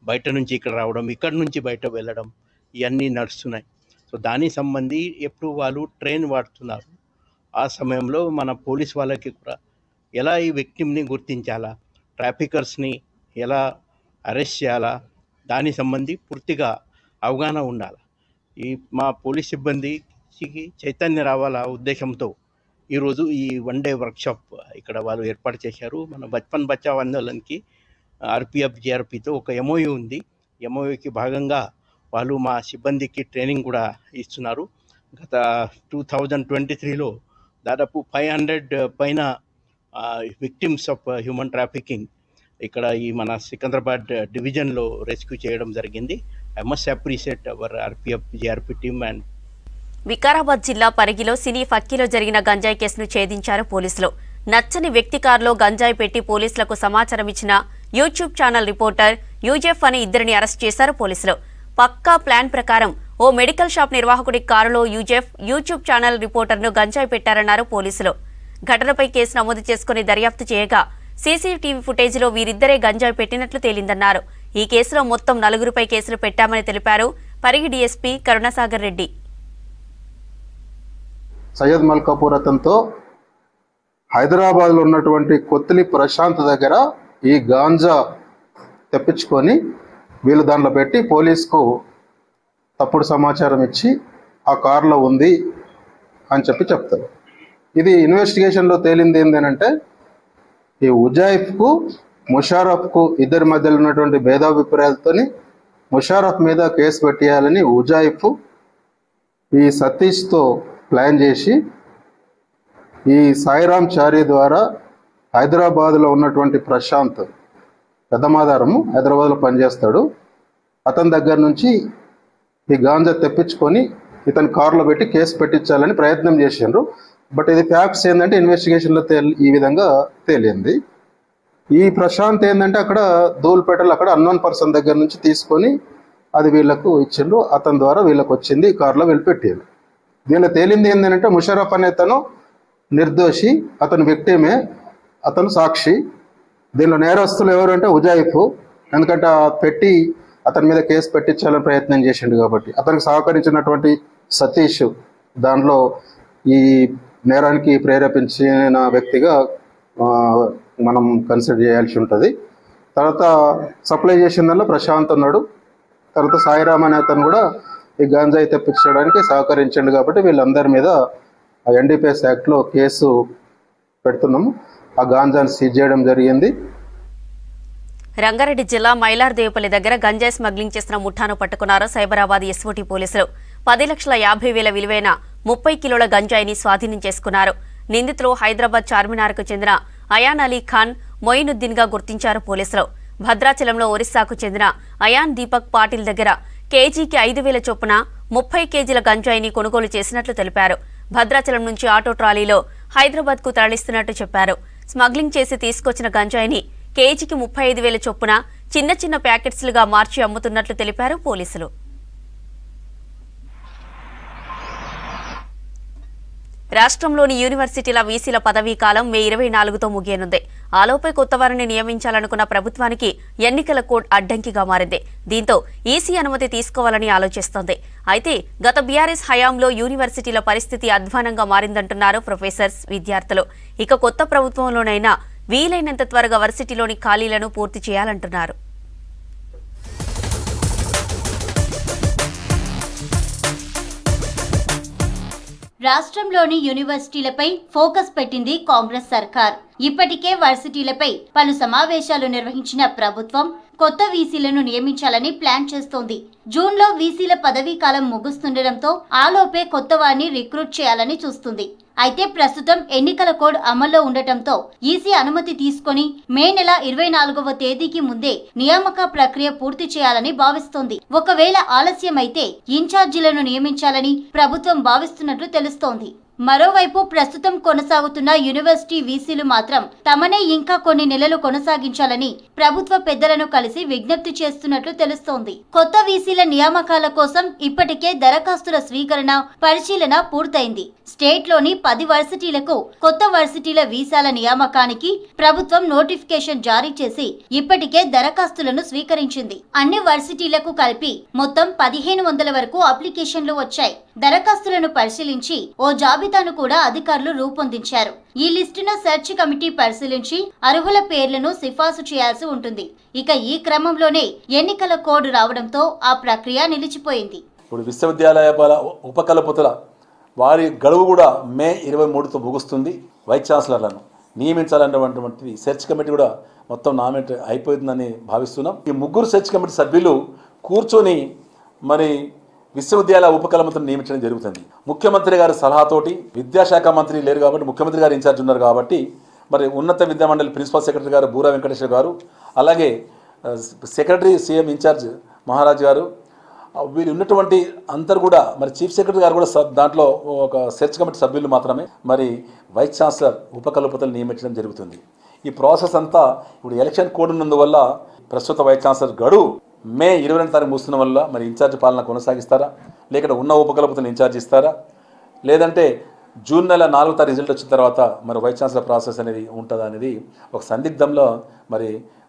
బయట నుంచి ఇక్కడ రావడం, ఇక్కడ నుంచి బయట వెళ్ళడం ఇవన్నీ నడుస్తున్నాయి. సో దానికి సంబంధి ఎప్పుడు వాళ్ళు ట్రైన్ వాడుతున్నారు, ఆ సమయంలో మన పోలీస్ వాళ్ళకి కూడా ఎలా ఈ విక్టిమ్ని గుర్తించాలా, ట్రాఫికర్స్ని ఎలా అరెస్ట్ చేయాలా, దానికి సంబంధి పూర్తిగా అవగాహన ఉండాలి. ఈ మా పోలీస్ సిబ్బందికి చైతన్యం రావాలా ఉద్దేశంతో ఈరోజు ఈ 1 డే వర్క్షాప్ ఇక్కడ వాళ్ళు ఏర్పాటు చేశారు. మన బచ్పన్ బచావ్ ఆందోళన్కి ఆర్పిఎఫ్ జిఆర్పితో ఒక ఎంఓయూ ఉంది. ఎంఓయూకి భాగంగా వాళ్ళు మా సిబ్బందికి ట్రైనింగ్ కూడా ఇస్తున్నారు. గత 2023లో దాదాపు 500 పైన విక్టిమ్స్ ఆఫ్ హ్యూమన్ ట్రాఫికింగ్ ఇక్కడ ఈ మన సికింద్రాబాద్ డివిజన్లో రెస్క్యూ చేయడం జరిగింది. I must appreciate hour RPF GRP team. And Vikarabad జిల్లా పరిగిలో సినీ ఫక్కీలో జరిగిన గంజాయి కేసును ఛేదించారు పోలీసులు. నచ్చని వ్యక్తి కారులో గంజాయి పెట్టి పోలీసులకు సమాచారం ఇచ్చిన యూట్యూబ్ ఛానల్ రిపోర్టర్ యూజెఫ్ అని 2 అరెస్ట్ చేశారు పోలీసులు. పక్కా ప్లాన్ ప్రకారం ఓ మెడికల్ షాప్ నిర్వాహకుడి కారులో యూజెఫ్ యూట్యూబ్ ఛానల్ రిపోర్టర్ను గంజాయి పెట్టారన్నారు పోలీసులు. ఘటనపై కేసు నమోదు చేసుకుని దర్యాప్తు చేయగా సీసీటీవీ ఫుటేజ్లో వీరిద్దరే గంజాయి పెట్టినట్లు తేలిందన్నారు. ఈ కేసులో మొత్తం 4పై కేసులు పెట్టామని తెలిపారు పరిగి డీఎస్పీ కరుణాసాగర్ రెడ్డి. సయ్యద్ మల్కాపూర్ అతనితో హైదరాబాద్లో ఉన్నటువంటి కొత్తిలి ప్రశాంత్ దగ్గర ఈ గాంజా తెప్పించుకొని వీళ్ళు దాంట్లో పెట్టి పోలీసుకు తప్పుడు సమాచారం ఇచ్చి ఆ కారులో ఉంది అని చెప్తారు. ఇది ఇన్వెస్టిగేషన్లో తేలింది ఏంటంటే ఈ ఉజాయిఫ్కు ముషారఫ్కు ఇద్దరి మధ్యలో ఉన్నటువంటి భేదాభిప్రాయాలతో ముషారఫ్ మీద కేసు పెట్టేయాలని ఉజాయిఫ్ ఈ సతీష్తో ప్లాన్ చేసి ఈ సాయిరామ్ చారి ద్వారా హైదరాబాద్లో ఉన్నటువంటి ప్రశాంత్ పెద్దమాదారము హైదరాబాద్లో పనిచేస్తాడు, అతని దగ్గర నుంచి ఈ గాంజా తెప్పించుకొని ఇతని కారులో పెట్టి కేసు పెట్టించాలని ప్రయత్నం చేసిండ్రు. బట్ ఇది ఫ్యాక్ట్స్ ఏంటంటే ఇన్వెస్టిగేషన్లో ఈ విధంగా తేలింది. ఈ ప్రశాంత్ ఏంటంటే అక్కడ ధూల్పేటలో అక్కడ అన్నోన్ పర్సన్ దగ్గర నుంచి తీసుకొని అది వీళ్ళకు ఇచ్చిండ్రు, అతని ద్వారా వీళ్ళకి వచ్చింది, ఈ కారులో వీళ్ళు పెట్టారు. దీనిలో తేలింది ఏంటంటే ముషరఫ్ అనే తను నిర్దోషి, అతను విక్టిమే, అతను సాక్షి. దీనిలో నేరస్తులు ఎవరంటే ఉజాయిఫ్, ఎందుకంటే పెట్టి అతని మీద కేసు పెట్టించాలని ప్రయత్నం చేసిండు కాబట్టి. అతనికి సహకరించినటువంటి సతీష్ దానిలో ఈ నేరానికి ప్రేరేపించిన వ్యక్తిగా మనం కన్సిడర్ చేయాల్సి ఉంటుంది. తర్వాత సప్లై చేసిన దానిలో ప్రశాంత్ ఉన్నాడు, తర్వాత సాయిరామ్ అనే అతను కూడా ఈ గాంజాయి తెప్పించడానికి సహకరించండు కాబట్టి వీళ్ళందరి మీద ఎన్డీపీఎస్ యాక్ట్లో కేసు పెడుతున్నాము. ఆ గాంజాను సీజ్ చేయడం జరిగింది. రంగారెడ్డి జిల్లా మైలార్దేవపల్లి దగ్గర గంజాయి స్మగ్లింగ్ చేసిన ముఠాను పట్టుకున్నారు సైబరాబాద్ ఎస్ఓటీ పోలీసులు. 10,50,000 విలువైన 30 కిలోల గంజాయిని స్వాధీనం చేసుకున్నారు. నిందితులు హైదరాబాద్ చార్మినార్కు చెందిన అయాన్ అలీ ఖాన్, మొయినుద్దీన్ గా గుర్తించారు పోలీసులు. భద్రాచలంలో ఒరిస్సాకు చెందిన అయాన్ దీపక్ పాటిల్ దగ్గర కేజీకి 5,000 చొప్పున 30 కేజీల గంజాయిని కొనుగోలు చేసినట్లు తెలిపారు. భద్రాచలం నుంచి ఆటో ట్రాలీలో హైదరాబాద్ కు తరలిస్తున్నట్టు చెప్పారు. స్మగ్లింగ్ చేసి తీసుకొచ్చిన గంజాయిని కేజీకి 35,000 చొప్పున చిన్న చిన్న ప్యాకెట్స్లుగా మార్చి అమ్ముతున్నట్లు తెలిపారు పోలీసులు. రాష్ట్రంలోని యూనివర్సిటీల వీసీల పదవీ కాలం మే 24తో ముగియనుంది. ఆలోపే కొత్త వారిని నియమించాలనుకున్న ప్రభుత్వానికి ఎన్నికల కోడ్ అడ్డంకిగా మారింది. దీంతో ఈసీ అనుమతి తీసుకోవాలని ఆలోచిస్తోంది. అయితే గత బీఆర్ఎస్ హయాంలో యూనివర్సిటీల పరిస్థితి అధ్వానంగా మారిందంటున్నారు ప్రొఫెసర్స్, విద్యార్థులు. ఇక కొత్త ప్రభుత్వంలోనైనా వీలైనంత త్వరగా వర్సిటీలోని ఖాళీలను పూర్తి చేయాలంటున్నారు. రాష్ట్రంలోని యూనివర్సిటీలపై ఫోకస్ పెట్టింది కాంగ్రెస్ సర్కార్. ఇప్పటికే వర్సిటీలపై పలు సమావేశాలు నిర్వహించిన ప్రభుత్వం కొత్త వీసీలను నియమించాలని ప్లాన్ చేస్తోంది. జూన్లో వీసీల పదవీ కాలం ముగుస్తుండటంతో ఆలోపే కొత్త వారిని రిక్రూట్ చేయాలని చూస్తుంది. అయితే ప్రస్తుతం ఎన్నికల కోడ్ అమల్లో ఉండటంతో ఈసీ అనుమతి తీసుకుని మే నెల 24వ తేదీకి ముందే నియామక ప్రక్రియ పూర్తి చేయాలని భావిస్తోంది. ఒకవేళ ఆలస్యమైతే ఇన్ఛార్జీలను నియమించాలని ప్రభుత్వం భావిస్తున్నట్లు తెలుస్తోంది. మరోవైపు ప్రస్తుతం కొనసాగుతున్న యూనివర్సిటీ వీసీలు మాత్రం తమనే ఇంకా కొన్ని నెలలు కొనసాగించాలని ప్రభుత్వ పెద్దలను కలిసి విజ్ఞప్తి చేస్తున్నట్లు తెలుస్తోంది. కొత్త వీసీల నియామకాల కోసం ఇప్పటికే దరఖాస్తుల స్వీకరణ, పరిశీలన పూర్తయింది. స్టేట్లోని 10 వర్సిటీలకు కొత్త వర్సిటీల వీసాల నియామకానికి ప్రభుత్వం నోటిఫికేషన్ జారీ చేసి ఇప్పటికే దరఖాస్తులను స్వీకరించింది. అన్ని వర్సిటీలకు కలిపి మొత్తం 1,500 వరకు అప్లికేషన్లు వచ్చాయి. దరఖాస్తులను పరిశీలించి ఓ జాబితాను కూడా అధికారులు రూపొందించారు. ఈ లిస్టును సెర్చ్ కమిటీ పరిశీలించి అర్హుల పేర్లను సిఫార్సు చేయాల్సి ఉంటుంది. ఇక ఈ క్రమంలోనే ఎన్నికల కోడ్ రావడంతో ఆ ప్రక్రియ నిలిచిపోయింది. ఇప్పుడు విశ్వవిద్యాలయ ఉపకులపతుల వారి గడువు కూడా మే 23తో ముగుస్తుంది. వైస్ ఛాన్సలర్లను నియమించాలన్నటువంటిది సెర్చ్ కమిటీ కూడా మొత్తం నామినేట్ అయిపోతుందని భావిస్తున్నాం. ఈ 3 సెర్చ్ కమిటీ సభ్యులు కూర్చొని మరి విశ్వవిద్యాలయ ఉపకులపతులను నియమించడం జరుగుతుంది. ముఖ్యమంత్రి గారి సలహాతోటి, విద్యాశాఖ మంత్రి లేరు కాబట్టి ముఖ్యమంత్రి గారు ఇన్ఛార్జ్ ఉన్నారు కాబట్టి మరి ఉన్నత విద్యామండలి ప్రిన్సిపల్ సెక్రటరీ గారు బూరా వెంకటేశ్వర గారు, అలాగే సెక్రటరీ సీఎం ఇన్ఛార్జ్ మహారాజ్ గారు, వీరు ఉన్నటువంటి అందరు కూడా మరి చీఫ్ సెక్రటరీ గారు కూడా దాంట్లో ఒక సెర్చ్ కమిటీ సభ్యులు మాత్రమే మరి వైస్ ఛాన్సలర్ ఉపకులపతులను నియమించడం జరుగుతుంది. ఈ ప్రాసెస్ అంతా ఇప్పుడు ఎలక్షన్ కోడ్ ఉన్నందువల్ల ప్రస్తుత వైస్ ఛాన్సలర్ గడువు మే 22 తారీఖు ముగిస్తున్న వల్ల మరి ఇన్ఛార్జ్ పాలన కొనసాగిస్తారా, లేక ఉన్న ఉపకులపతులను ఇన్ఛార్జ్ ఇస్తారా, లేదంటే జూన్ నెల 4వ తారీఖు రిజల్ట్ వచ్చిన తర్వాత మరి వైస్ ఛాన్సలర్ ప్రాసెస్ అనేది ఉంటుందా అనేది ఒక సందిగ్ధంలో మరి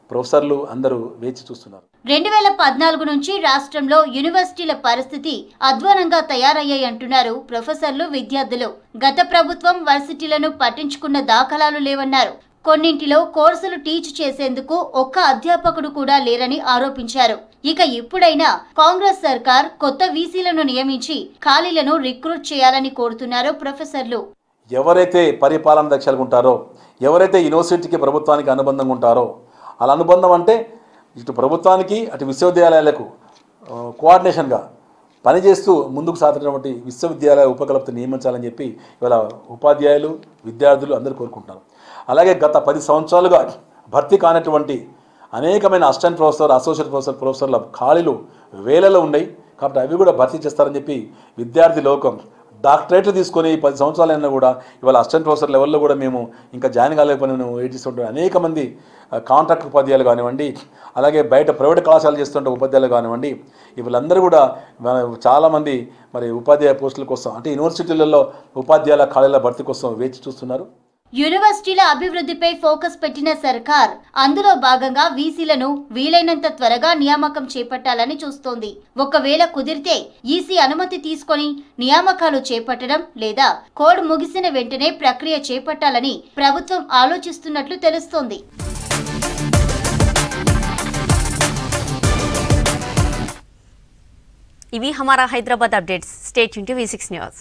ప్రొఫెసర్లు అందరూ వేచి చూస్తున్నారు. 2014 నుంచి రాష్ట్రంలో యూనివర్సిటీల పరిస్థితి అధ్వానంగా తయారయ్యాయి అంటున్నారు ప్రొఫెసర్లు, విద్యార్థులు. గత ప్రభుత్వం వర్సిటీలను పట్టించుకున్న దాఖలాలు లేవన్నారు. కొన్నింటిలో కోర్సులు టీచ్ చేసేందుకు ఒక్క అధ్యాపకుడు కూడా లేరని ఆరోపించారు. ఇక ఇప్పుడైనా కాంగ్రెస్ సర్కార్ కొత్త వీసీలను నియమించి ఖాళీలను రిక్రూట్ చేయాలని కోరుతున్నారు ప్రొఫెసర్లు. ఎవరైతే పరిపాలన దక్షులుగా ఉంటారో, ఎవరైతే యూనివర్సిటీకి ప్రభుత్వానికి అనుబంధంగా ఉంటారో, అలా అనుబంధం అంటే ఇటు ప్రభుత్వానికి అటు విశ్వవిద్యాలయాలకు కోఆర్డినేషన్గా పనిచేస్తూ ముందుకు సాగుతున్నటువంటి విశ్వవిద్యాలయ ఉపకులపతిని నియమించాలని చెప్పి ఇవాళ ఉపాధ్యాయులు విద్యార్థులు అందరూ కోరుకుంటున్నారు. అలాగే గత 10 సంవత్సరాలుగా భర్తీ కానటువంటి అనేకమైన అసిస్టెంట్ ప్రొఫెసర్, అసోసియేట్ ప్రొఫెసర్ల ఖాళీలు వేలలో ఉన్నాయి. కాబట్టి అవి కూడా భర్తీ చేస్తారని చెప్పి విద్యార్థి లోకం డాక్టరేట్లు తీసుకొని 10 సంవత్సరాలైనా కూడా ఇవాళ అసిస్టెంట్ ప్రొఫెసర్ లెవెల్లో కూడా మేము ఇంకా జాయిన్ కాలేకపోయినా మేము వెయిట్ చేస్తుంటాం. అనేక మంది కాంట్రాక్ట్ ఉపాధ్యాయులు కానివ్వండి, అలాగే బయట ప్రైవేట్ కళాశాలలు చేస్తుంటే ఉపాధ్యాయులు కానివ్వండి, వీళ్ళందరూ కూడా చాలామంది మరి ఉపాధ్యాయ పోస్టుల కోసం అంటే యూనివర్సిటీలలో ఉపాధ్యాయుల ఖాళీల భర్తీ కోసం వేచి చూస్తున్నారు. యూనివర్సిటీల అభివృద్ధిపై ఫోకస్ పెట్టిన సర్కార్ అందులో భాగంగా వీసీలను వీలైనంత త్వరగా నియామకం చేపట్టాలని చూస్తోంది. ఒకవేళ కుదిరితే ఈసీ అనుమతి తీసుకొని నియామకాలు చేపట్టడం లేదా కోడ్ ముగిసిన వెంటనే ప్రక్రియ చేపట్టాలని ప్రభుత్వం ఆలోచిస్తున్నట్లు తెలుస్తోంది. ఇవి Hamara Hyderabad updates. Stay tune to V6 news.